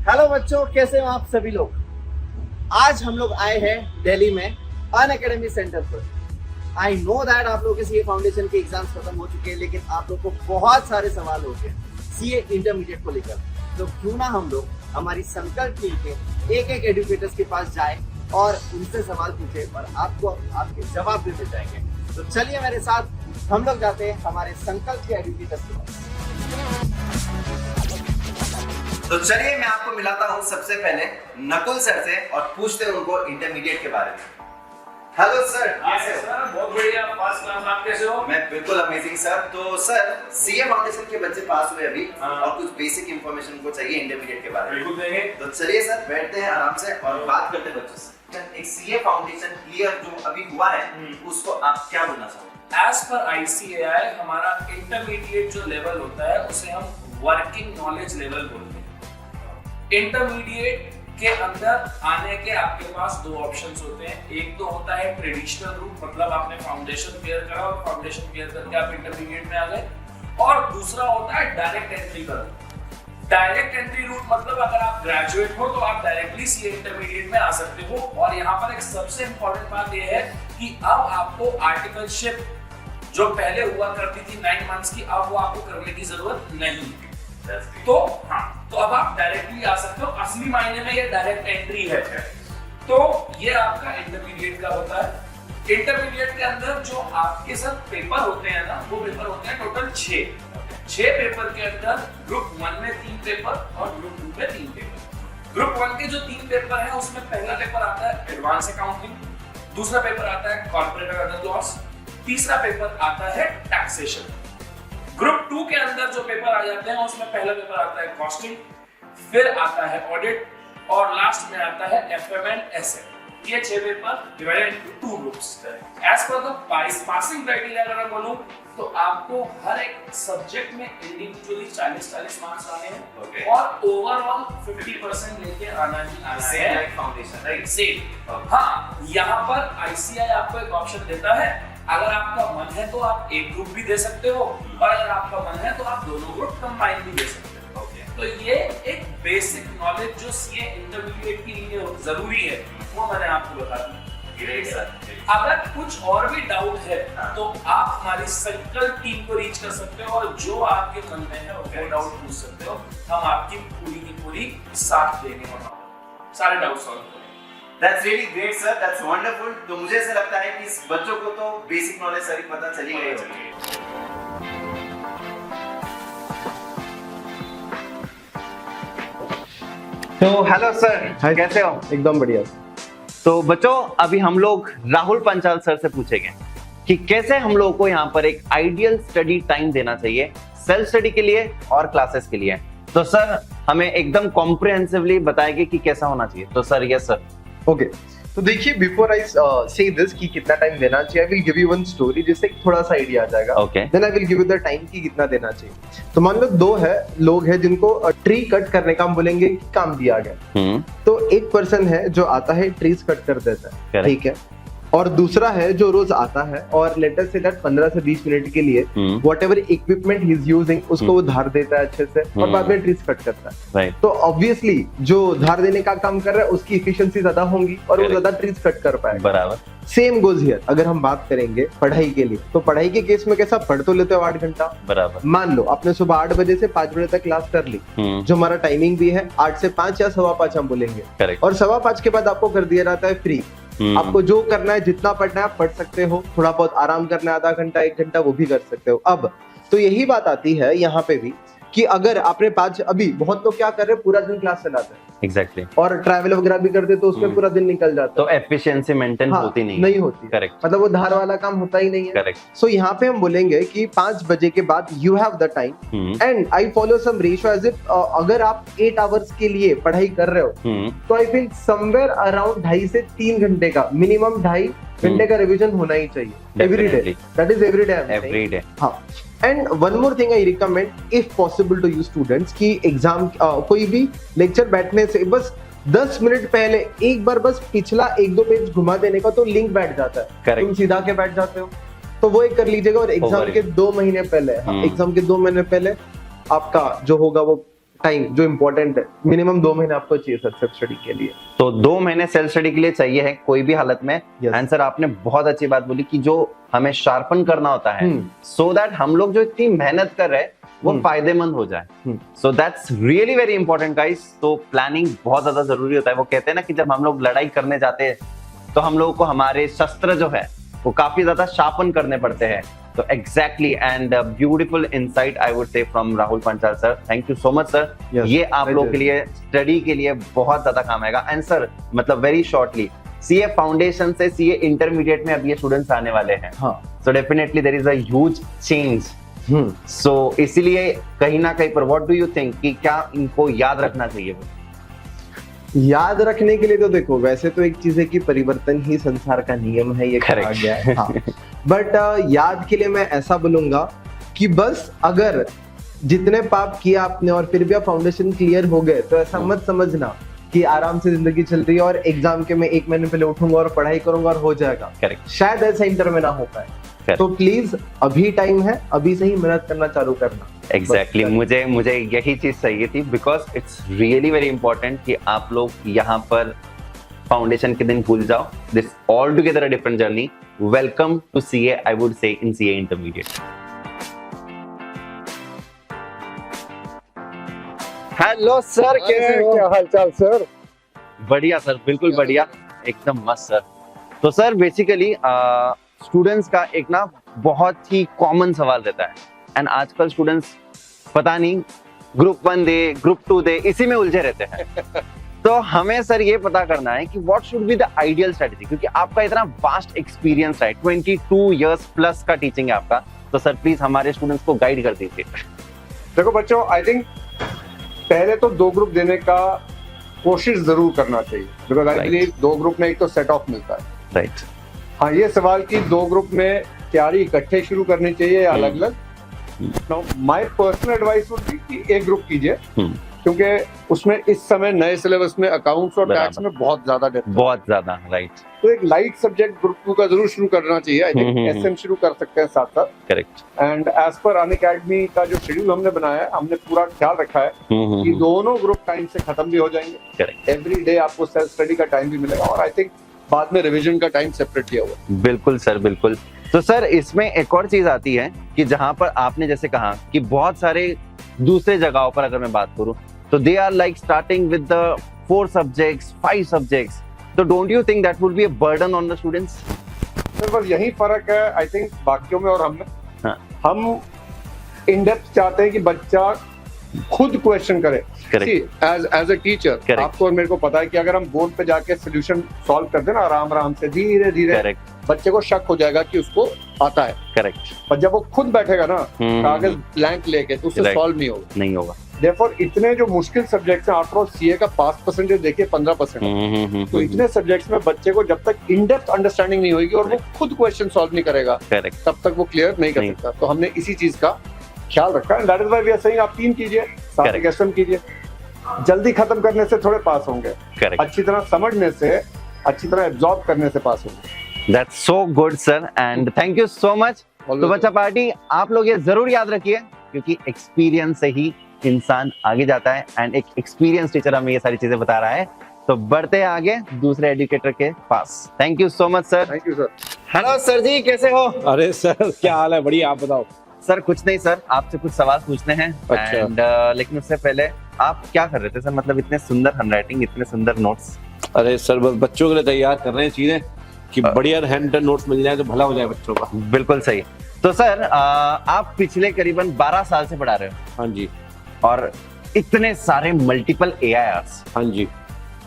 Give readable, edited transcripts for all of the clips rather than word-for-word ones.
Hello बच्चों, कैसे हो आप सभी लोग। आज हम लोग आए हैं दिल्ली में अनअकैडमी सेंटर पर। आई नो दैट आप लोगों के सीए फाउंडेशन के एग्जाम्स खत्म हो चुके हैं, लेकिन आप लोग को बहुत सारे सवाल होते हैं सीए इंटरमीडिएट को लेकर। तो क्यों ना हम लोग हमारी संकल्प टीम के एक एक एजुकेटर्स के पास जाए और उनसे सवाल पूछे और आपको आपके जवाब भी मिल जाएंगे। तो चलिए मेरे साथ हम लोग जाते हैं हमारे संकल्प के एजुकेटर्स के पास। तो चलिए मैं आपको मिलाता हूँ सबसे पहले नकुल सर से और पूछते हैं उनको इंटरमीडिएट के बारे में। हेलो सर, कैसे हो? सर बहुत बढ़िया, फर्स्ट क्लास। आप कैसे हो? मैं बिल्कुल अमेजिंग सर। तो सर, सीए फाउंडेशन के बच्चे पास हुए अभी और कुछ बेसिक इंफॉर्मेशन को चाहिए इंटरमीडिएट के बारे में। बिल्कुल देंगे। तो चलिए सर, बैठते हैं आराम से और बात करते हैं बच्चों से। एक सीए फाउंडेशन क्लियर जो अभी हुआ है उसको आप क्या बोलना चाहोगे? एज पर आईसीएआई हमारा इंटरमीडिएट जो लेवल होता है उसे हम वर्किंग नॉलेज लेवल बोलते हैं। इंटरमीडिएट के अंदर आने के आपके पास दो ऑप्शंस होते हैं। एक तो होता है ट्रेडिशनल रूट, मतलब आपने फाउंडेशन क्लियर करा और फाउंडेशन क्लियर करके आप इंटरमीडिएट में आ गए, और दूसरा होता है डायरेक्ट एंट्री का रूट। डायरेक्ट एंट्री रूट मतलब अगर आप ग्रेजुएट हो तो आप डायरेक्टली सीए इंटरमीडिएट में आ सकते हो। और यहाँ पर एक सबसे इंपॉर्टेंट बात यह है कि अब आपको आर्टिकलशिप जो पहले हुआ करती थी 9 मंथ्स की, अब वो आपको करने की जरूरत नहीं। तो हाँ, तो अब आप डायरेक्टली आ सकते हो। असली मायने में ये डायरेक्ट एंट्री है। तो ये आपका इंटरमीडिएट का होता है। इंटरमीडिएट के अंदर जो आपके साथ पेपर होते हैं ना, वो पेपर होते हैं टोटल 6 पेपर के अंदर ग्रुप 1 में 3 पेपर और ग्रुप 2 में 3 पेपर। ग्रुप 1 के जो 3 पेपर हैं उसमें पहला पेपर आता है एडवांस अकाउंटिंग, दूसरा पेपर आता है कॉर्पोरेट अदर लॉस, तीसरा पेपर आता है टैक्सेशन। ग्रुप 2 के अंदर जो पेपर आ जाते हैं उसमें पहला पेपर आता है कॉस्टिंग, फिर आता है ऑडिट और लास्ट में आता है एफएम एंड एसएम। ये 6 paper divided into 2 groups. As per the passing criteria अगर मैं बोलूं तो आपको हर एक सब्जेक्ट में इंडिविजुअली 40-40 मार्क्स आने हैं और ओवरऑल 50% लेके आना ही आना है। Like foundation, right? सेम। हाँ, यहाँ पर आईसीआई आपको एक ऑप्शन देता है, अगर आपका मन है तो आप एक ग्रुप भी दे सकते हो और अगर आपका मन है तो आप दोनों ग्रुप कंबाइन भी दे सकते हो। तो ये एक बेसिक नॉलेज जो सीए इंटरमीडिएट के लिए जरूरी है वो मैंने आपको बता दी। Great sir. अगर कुछ और भी डाउट है तो आप हमारी संकल्प टीम को रीच कर सकते हो और जो आपके मन में है वो डाउट पूछ सकते हो। हम आपकी पूरी की पूरी साथ देंगे, सारे डाउट सॉल्व करेंगे। That's really great sir, that's wonderful। तो मुझे ऐसा लगता है कि इस बच्चों को तो बेसिक नॉलेज सारी पता चली गई होगी। तो हेलो सर, कैसे हो? एकदम बढ़िया। तो बच्चों, अभी हम लोग राहुल पंचाल सर से पूछेंगे कि कैसे हम लोगों को यहाँ पर एक आइडियल स्टडी टाइम देना चाहिए सेल्फ स्टडी के लिए और क्लासेस के लिए। तो सर हमें एकदम कॉम्प्रिहेंसिवली बताएंगे कि कैसा होना चाहिए। तो सर, यस सर। ओके, तो देखिए, बिफोर आई से दिस कि कितना टाइम देना चाहिए, I will give you one story जिससे थोड़ा सा आइडिया आ जाएगा। Okay, then I will give you the time कि कितना देना चाहिए। तो मान लो 2 लोग हैं जिनको ट्री कट करने का हम बोलेंगे कि काम दिया गया। तो एक पर्सन है जो आता है ट्रीज कट कर देता है, ठीक है, और दूसरा है जो रोज आता है और लेटर से दैट 15 से 20 मिनट के लिए whatever equipment he is using उसको वो धार देता है अच्छे से और बाद में ट्रीज कट करता है। राइट। तो ऑब्वियसली जो धार देने का काम कर रहा है उसकी एफिशिएंसी ज्यादा होगी और वो ज्यादा ट्रीज कट कर पाएगा। बराबर। Same goes here. अगर हम बात करेंगे पढ़ाई के लिए, तो पढ़ाई के केस में कैसा, पढ़ तो लेते हो 8 घंटा। बराबर। मान लो आपने सुबह 8 बजे से 5 बजे तक क्लास कर ली, जो हमारा टाइमिंग भी है 8 से 5 या 5:15 हम बोलेंगे। करेक्ट। और 5:15 के बाद आपको कर दिया जाता है फ्री। आपको जो करना है, जितना पढ़ना है आप पढ़ सकते हो, थोड़ा बहुत आराम करना है, आधा घंटा 1 घंटा, वो भी कर सकते हो। अब तो यही बात आती है यहाँ पे भी कि अगर आपने 5, अभी बहुत लोग क्या कर रहे हैं, पूरा दिन क्लास चलाते हैं। एग्जैक्टली। और ट्रैवल वगैरह भी करते तो उसमें पूरा दिन निकल जाता तो एफिशिएंसी मेंटेन होती नहीं होती। करेक्ट। मतलब वो धार वाला काम होता ही नहीं है। करेक्ट। सो यहाँ पे हम बोलेंगे कि 5 बजे के बाद you have the time and I follow some ratio as if अगर आप 8 आवर्स के लिए पढ़ाई कर रहे हो तो आई थिंक समवेयर अराउंड 2.5 से 3 घंटे का, मिनिमम 2.5 घंटे का रिवीजन होना ही चाहिए every day. That is every day. हाँ। And one more thing I recommend if possible to you students कि एग्जाम कोई भी लेक्चर बैठने से बस 10 मिनट पहले एक बार बस पिछला 1-2 पेज घुमा देने का तो लिंक बैठ जाता है। Correct. तुम सीधा के बैठ जाते हो तो वो एक कर लीजिएगा। और एग्जाम के 2 महीने पहले, एग्जाम के 2 महीने पहले आपका जो होगा वो टाइम जो इम्पोर्टेंट है, मिनिमम 2 महीने आपको चाहिए सर सेल्फ स्टडी के लिए। तो 2 महीने सेल्फ स्टडी के लिए चाहिए है कोई भी हालत में। Yes. एंड सर आपने बहुत अच्छी बात बोली कि जो हमें शार्पन करना होता है सो दैट हम लोग जो इतनी मेहनत कर रहे हैं वो फायदेमंद हो जाए। So that's really very important guys. तो प्लानिंग बहुत ज्यादा जरूरी होता है। वो कहते हैं ना कि जब हम लोग लड़ाई करने जाते हैं तो हम लोगों को हमारे शस्त्र जो है वो काफी ज्यादा शार्पन करने पड़ते हैं। तो exactly and beautiful insight I would say from Rahul Panchal sir. Thank you so much sir. ये आप लोग के लिए स्टडी के लिए बहुत ज्यादा काम आएगा। एंड सर मतलब वेरी शॉर्टली सीए फाउंडेशन से सीए इंटरमीडिएट में अब ये स्टूडेंट्स आने वाले हैं। So definitely there is a huge change. So इसीलिए कहीं ना कहीं पर व्हाट डू यू थिंक कि क्या इनको याद रखना चाहिए? याद रखने के लिए तो देखो, वैसे तो एक चीज है कि परिवर्तन ही संसार का नियम है, ये कहा गया है। हाँ। बट याद के लिए मैं ऐसा बोलूंगा कि बस अगर जितने पाप किया आपने और फिर भी आप फाउंडेशन क्लियर हो गए तो ऐसा मत समझना कि आराम से जिंदगी चल रही है और एग्जाम के मैं 1 महीने पहले उठूंगा और पढ़ाई करूंगा और हो जाएगा। करेक्ट। शायद ऐसा इंटर में ना हो पाए। तो प्लीज अभी टाइम है, अभी से ही मेहनत करना चालू करना। एग्जैक्टली मुझे यही चीज चाहिए थी because it's really very important कि आप लोग यहाँ पर फाउंडेशन के दिन भूल जाओ। This all together a different journey. Welcome to CA I would say in CA intermediate. Hello sir, कैसे हो? क्या हालचाल सर? बढ़िया सर, बिल्कुल बढ़िया, एकदम मस्त सर। तो सर बेसिकली स्टूडेंट्स का एक ना बहुत ही कॉमन सवाल रहता है एंड आजकल स्टूडेंट्स पता नहीं ग्रुप 1 दे ग्रुप 2 दे इसी में उलझे रहते हैं। तो हमें सर ये पता करना है कि what should be the ideal strategy, क्योंकि आपका इतना वास्ट एक्सपीरियंस है, 22 इयर्स प्लस का टीचिंग है आपका। तो सर प्लीज हमारे स्टूडेंट्स को गाइड कर दीजिए। देखो बच्चों, आई थिंक पहले तो 2 ग्रुप देने का कोशिश जरूर करना चाहिए, बिकॉज आई बिलीव 2 ग्रुप में एक तो सेट ऑफ मिलता है। राइट। हाँ, ये सवाल कि 2 ग्रुप में तैयारी इकट्ठे शुरू करनी चाहिए या अलग अलग। My personal advice would be कि एक ग्रुप कीजिए, क्योंकि उसमें इस समय नए सिलेबस में अकाउंट्स और टैक्स में बहुत ज्यादा डेप्थ, बहुत ज्यादा। राइट। तो एक लाइट सब्जेक्ट ग्रुप 2 का जरूर शुरू करना चाहिए। आई थिंक एसएम शुरू कर सकते हैं साथ साथ। Correct. And as per Unacademy का जो शेड्यूल हमने बनाया है, हमने पूरा ख्याल रखा है कि दोनों ग्रुप टाइम से खत्म भी हो जाएंगे। करेक्ट। एवरी डे आपको सेल्फ स्टडी का टाइम भी मिलेगा और आई थिंक बाद में रिवीजन का टाइम सेपरेट किया हुआ। बिल्कुल सर, बिल्कुल। तो सर इसमें एक और चीज आती है कि जहां पर आपने जैसे कहा कि बहुत सारे दूसरे जगहों पर अगर मैं बात करूं तो they are like starting with the 4 subjects 5 subjects. तो don't you think that would be a burden on the students? Sir बस यही फर्क है आई थिंक बाकियों में और हम में। हाँ। हम इन डेप्थ चाहते हैं कि बच्चा खुद क्वेश्चन करे। एज अ टीचर आपको और मेरे को पता है कि अगर हम बोर्ड पे जाके सोल्यूशन सॉल्व कर देना आराम आराम से धीरे धीरे, बच्चे को शक हो जाएगा कि उसको आता है। करेक्ट। पर जब वो खुद बैठेगा ना कागज ब्लैंक लेके तो उससे सॉल्व नहीं होगा। Therefore, इतने जो मुश्किल सब्जेक्ट्स हैं, आफ्टर ऑल सीए का पास परसेंटेज देखिए 15%। तो इतने सब्जेक्ट्स में बच्चे को जब तक इन डेप्थ अंडरस्टैंडिंग नहीं होगी और वो खुद क्वेश्चन सॉल्व नहीं करेगा, तब तक वो क्लियर नहीं कर सकता। तो हमने इसी चीज का ख्याल रखा है। That is why we are saying आप 3 कीजिए, 7 एसएम कीजिए। जल्दी खत्म करने से थोड़े पास होंगे, अच्छी तरह समझने से, अच्छी तरह एब्जॉर्ब करने से पास होंगे। That's so good sir and thank you so much. तो बच्चा पार्टी आप लोग ये जरूर याद रखिए, क्योंकि एक्सपीरियंस से ही इंसान आगे जाता है एंड एक एक्सपीरियंस टीचर हमें ये सारी चीजें बता रहा है। तो बढ़ते हैं आगे दूसरे एजुकेटर के पास। Thank you so much sir. Thank you sir. Hello sir जी, कैसे हो? अरे सर क्या हाल है? बढ़िया, आप बताओ। सर कुछ नहीं सर, आपसे कुछ सवाल पूछने हैं। अच्छा। एंड लेकिन उससे पहले आप क्या कर रहे थे सर? मतलब इतने सुंदर हैंडराइटिंग, इतने सुंदर नोट्स। अरे सर बस बच्चों के लिए तैयार कर रहे हैं चीजें कि बढ़िया हैंड नोट्स मिल जाए तो भला हो जाए बच्चों का। बिल्कुल सही। तो सर आप पिछले करीबन 12 साल से पढ़ा रहे हो। हाँ जी। और इतने सारे मल्टीपल AIRs। हाँ जी।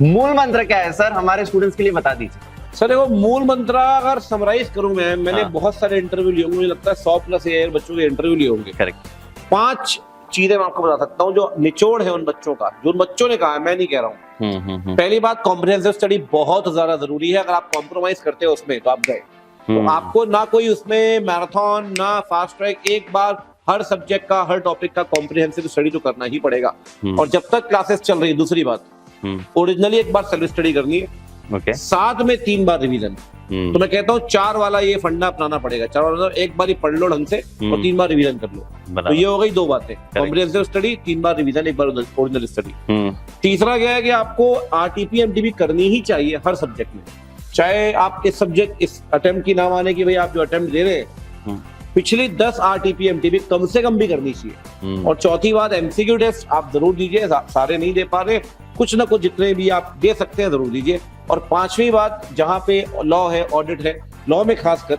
मूल मंत्र क्या है सर, हमारे स्टूडेंट्स के लिए बता दीजिए। सर देखो, मूल मंत्र अगर समराइज करूं मैंने हाँ। बहुत सारे इंटरव्यू लिए होंगे, मुझे लगता है 100+ AIR बच्चों के इंटरव्यू लिए होंगे। करेक्ट। 5 चीजें मैं आपको बता सकता हूँ जो निचोड़ है उन बच्चों का, जो उन बच्चों ने कहा है, मैं नहीं कह रहा हूँ। पहली बात, कॉम्प्रिहेंसिव स्टडी बहुत ज्यादा जरूरी है। अगर आप कॉम्प्रोमाइज करते हो उसमें तो आप गए। तो आपको ना कोई उसमें मैराथन ना फास्ट ट्रैक, एक बार हर सब्जेक्ट का, हर टॉपिक का कॉम्प्रिहेंसिव स्टडी तो करना ही पड़ेगा। और जब तक क्लासेस चल रही है, दूसरी बात, ओरिजिनली एक बार सेल्फ स्टडी करनी है। Okay. साथ में 3 बार रिवीजन। तो मैं कहता हूँ 4 वाला ये फंडा अपनाना पड़ेगा। 4 वाला एक बार ही पढ़ लो ढंग से और 3 बार रिवीजन कर लो। तो ये हो गई 2 बातें, कॉम्प्रिहेंसिव स्टडी, 3 बार रिवीजन, 1 बार ओरिजिनल स्टडी। तीसरा क्या है कि आपको आरटीपी एमटीपी करनी ही चाहिए हर सब्जेक्ट में, चाहे आप इस सब्जेक्ट इस अटेम्प्ट की ना माने कि भाई आप जो अटेम्प्ट दे रहे हैं, पिछली 10 आरटीपी एमटीपी कम से कम भी करनी चाहिए। और चौथी बात, एमसीक्यू टेस्ट आप जरूर दीजिए, सारे नहीं दे पा रहे, कुछ ना कुछ जितने भी आप दे सकते हैं जरूर दीजिए। और 5वीं बात, जहां पे लॉ है, ऑडिट है, लॉ में खासकर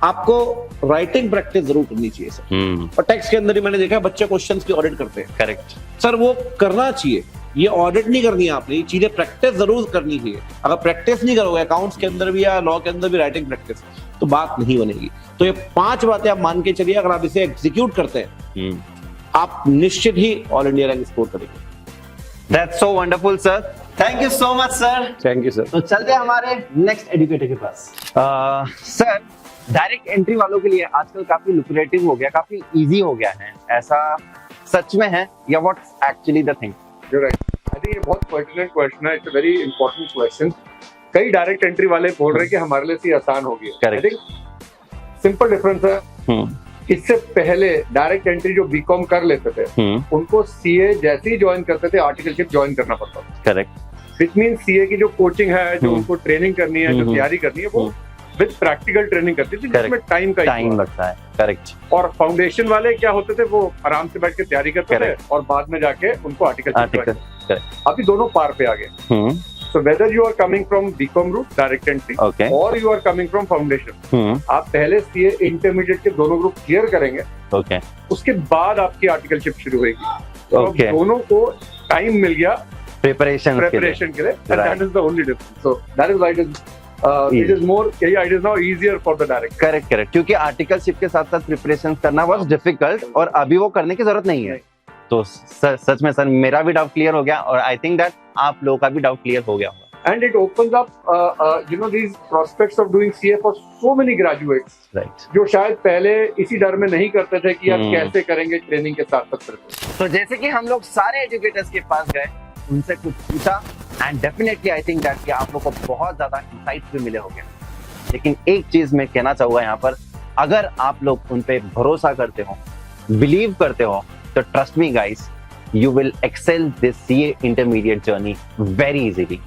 आपको राइटिंग प्रैक्टिस जरूर करनी चाहिए सर। और टेक्स्ट के अंदर ही मैंने देखा है बच्चे क्वेश्चंस की ऑडिट करते हैं। करेक्ट सर, वो करना चाहिए, ये ऑडिट नहीं करनी है आपने, ये चीजें प्रैक्टिस जरूर करनी चाहिए। अगर प्रैक्टिस नहीं करोगे अकाउंट्स के अंदर भी या लॉ के अंदर भी राइटिंग प्रैक्टिस, तो बात नहीं बनेगी। तो ये 5 बातें आप मान के चलिए, अगर आप इसे एग्जीक्यूट करते हैं आप निश्चित ही ऑल इंडिया रैंक स्कोर करेंगे। That's so wonderful sir, thank you so much sir. Thank you sir. तो चलते हैं हमारे नेक्स्ट एजुकेटर के पास। सर, डायरेक्ट एंट्री वालों के लिए आजकल काफी लुक्रेटिव हो गया, काफी इजी हो गया है, ऐसा सच में है या what's actually the thing? You're right. I think ये बहुत पर्टिनेंट क्वेश्चन है, it's a very important question. कई डायरेक्ट एंट्री वाले बोल रहे हैं कि हमारे लिए ये आसान हो गया। Correct. I think simple difference है। इससे पहले डायरेक्ट एंट्री जो बीकॉम कर लेते थे उनको सीए जैसे ही ज्वाइन करते थे आर्टिकलशिप ज्वाइन करना पड़ता था। करेक्ट। विच मीन सीए की जो कोचिंग है, जो उनको ट्रेनिंग करनी है, जो तैयारी करनी है, वो विद प्रैक्टिकल ट्रेनिंग करती थी, जिसमें टाइम लगता है। करेक्ट। और फाउंडेशन वाले क्या होते थे, वो आराम से बैठ के तैयारी करते थे और बाद में जाके उनको आर्टिकल। अभी दोनों पार पे आ गए। So whether you are coming from BCom route direct entry or you are coming from foundation, आप पहले सीए इंटरमीडिएट के दोनों ग्रुप क्लियर करेंगे, उसके बाद आपकी आर्टिकलशिप शुरू होगी। तो दोनों को टाइम मिल गया प्रिपरेशन के लिए, and that is the only difference. So that is why it is more, it is now easier for the direct. Correct, क्योंकि आर्टिकलशिप के साथ साथ प्रिपरेशन करना वाज डिफिकल्ट और अभी वो करने की जरूरत नहीं है। तो सच में सर मेरा भी डाउट क्लियर हो गया और आई थिंक दैट आप लोगों का भी डाउट क्लियर हो गया होगा। And it opens up these prospects of doing CA for so many graduates, right, जो शायद पहले इसी डर में नहीं करते थे कि यार कैसे करेंगे ट्रेनिंग के साथ साथ। तो जैसे कि हम लोग सारे एजुकेटर्स के पास गए, उनसे कुछ पूछा and definitely I think that कि आप लोग को बहुत ज्यादा इंसाइट्स भी मिले होंगे। लेकिन एक चीज मैं कहना चाहूंगा यहाँ पर, अगर आप लोग उन पे भरोसा करते हो, बिलीव करते हो, तो trust me guys, you will excel this CA intermediate journey very easily.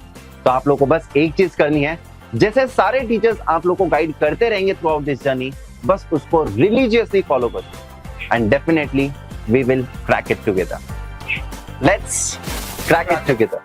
तो आप लोग को बस एक चीज करनी है, जैसे सारे टीचर्स आप लोग को गाइड करते रहेंगे थ्रू आउट दिस जर्नी, बस उसको रिलीजियसली फॉलो करो and definitely we will crack it together. Let's crack it together.